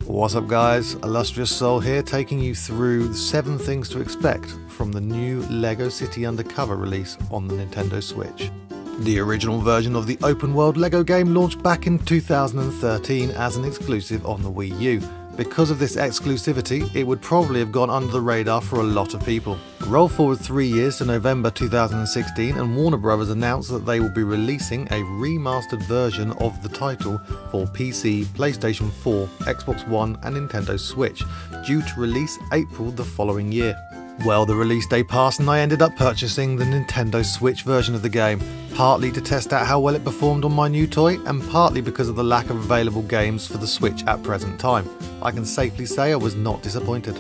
What's up guys, Illustrious Soul here, taking you through 7 things to expect from the new Lego City Undercover release on the Nintendo Switch. The original version of the open world Lego game launched back in 2013 as an exclusive on the Wii U. Because of this exclusivity, it would probably have gone under the radar for a lot of people. Roll forward 3 years to November 2016 and Warner Bros. Announced that they will be releasing a remastered version of the title for PC, PlayStation 4, Xbox One and Nintendo Switch, due to release April the following year. Well, the release day passed and I ended up purchasing the Nintendo Switch version of the game, partly to test out how well it performed on my new toy and partly because of the lack of available games for the Switch at present time. I can safely say I was not disappointed.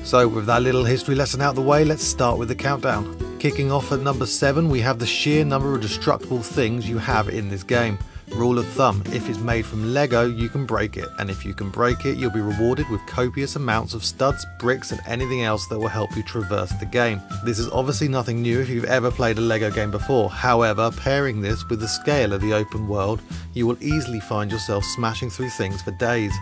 So with that little history lesson out the way, let's start with the countdown. Kicking off at number 7, we have the sheer number of destructible things you have in this game. Rule of thumb, if it's made from Lego, you can break it, and if you can break it, you'll be rewarded with copious amounts of studs, bricks and anything else that will help you traverse the game. This is obviously nothing new if you've ever played a Lego game before, however, pairing this with the scale of the open world, you will easily find yourself smashing through things for days.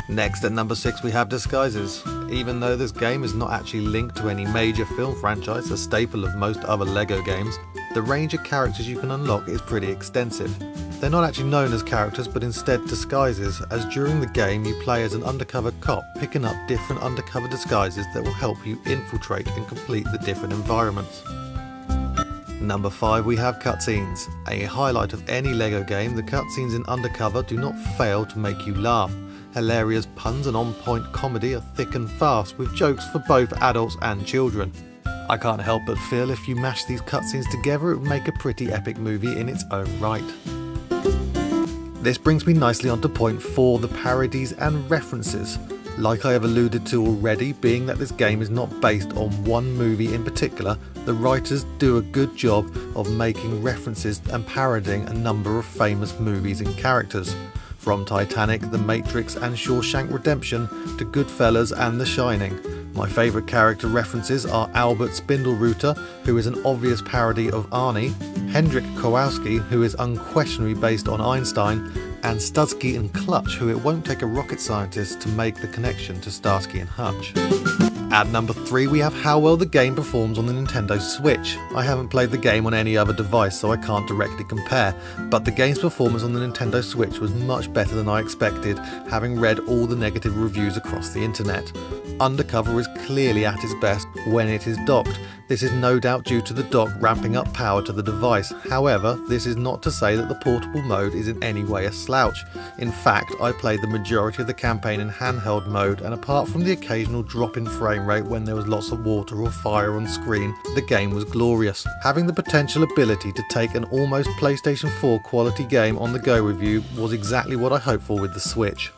Next at number 6 we have disguises. Even though this game is not actually linked to any major film franchise, a staple of most other Lego games, the range of characters you can unlock is pretty extensive. They're not actually known as characters but instead disguises, as during the game you play as an undercover cop picking up different undercover disguises that will help you infiltrate and complete the different environments. Number 5 we have cutscenes. A highlight of any Lego game, the cutscenes in Undercover do not fail to make you laugh. Hilarious puns and on-point comedy are thick and fast, with jokes for both adults and children. I can't help but feel if you mash these cutscenes together it would make a pretty epic movie in its own right. This brings me nicely onto point 4, the parodies and references. Like I have alluded to already, being that this game is not based on one movie in particular, the writers do a good job of making references and parodying a number of famous movies and characters. From Titanic, The Matrix and Shawshank Redemption to Goodfellas and The Shining. My favourite character references are Albert Spindlerouter, who is an obvious parody of Arnie, Hendrik Kowalski, who is unquestionably based on Einstein, and Studsky and Clutch, who it won't take a rocket scientist to make the connection to Starsky and Hutch. At number 3 we have how well the game performs on the Nintendo Switch. I haven't played the game on any other device so I can't directly compare, but the game's performance on the Nintendo Switch was much better than I expected, having read all the negative reviews across the internet. Undercover is clearly at its best when it is docked. This is no doubt due to the dock ramping up power to the device. However, this is not to say that the portable mode is in any way a slouch. In fact, I played the majority of the campaign in handheld mode, and apart from the occasional drop in frame rate when there was lots of water or fire on screen, the game was glorious. Having the potential ability to take an almost PlayStation 4 quality game on the go with you was exactly what I hoped for with the Switch.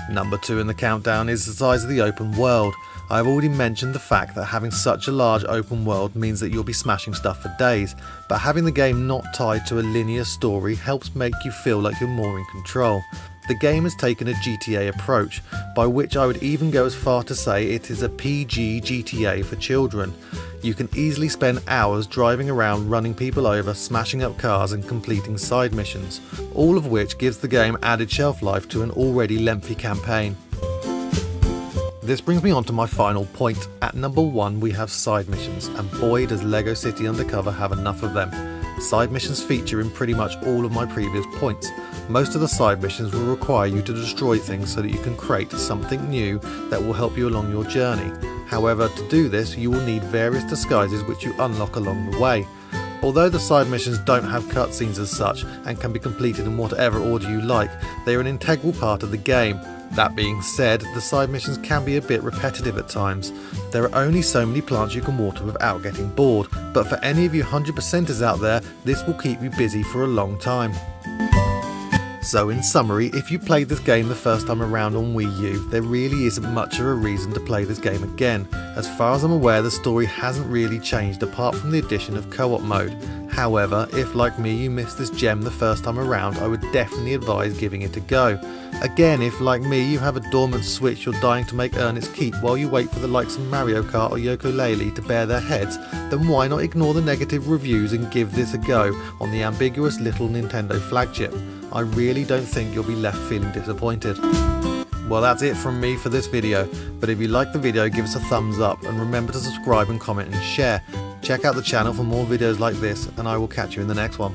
Number 2 in the countdown is the size of the open world. I have already mentioned the fact that having such a large open world means that you'll be smashing stuff for days, but having the game not tied to a linear story helps make you feel like you're more in control. The game has taken a GTA approach, by which I would even go as far to say it is a PG GTA for children. You can easily spend hours driving around running people over, smashing up cars and completing side missions, all of which gives the game added shelf life to an already lengthy campaign. This brings me on to my final point. At number 1 we have side missions, and boy does Lego City Undercover have enough of them. Side missions feature in pretty much all of my previous points. Most of the side missions will require you to destroy things so that you can create something new that will help you along your journey. However, to do this you will need various disguises which you unlock along the way. Although the side missions don't have cutscenes as such and can be completed in whatever order you like, they are an integral part of the game. That being said, the side missions can be a bit repetitive at times. There are only so many plants you can water without getting bored, but for any of you 100%ers out there, this will keep you busy for a long time. So in summary, if you played this game the first time around on Wii U, there really isn't much of a reason to play this game again. As far as I'm aware, the story hasn't really changed apart from the addition of co-op mode. However, if like me you missed this gem the first time around, I would definitely advise giving it a go. Again, if like me you have a dormant Switch you're dying to make earn its keep while you wait for the likes of Mario Kart or Yooka-Laylee to bare their heads, then why not ignore the negative reviews and give this a go on the ambiguous little Nintendo flagship. I really don't think you'll be left feeling disappointed. Well, that's it from me for this video, but if you liked the video, give us a thumbs up and remember to subscribe and comment and share. Check out the channel for more videos like this, and I will catch you in the next one.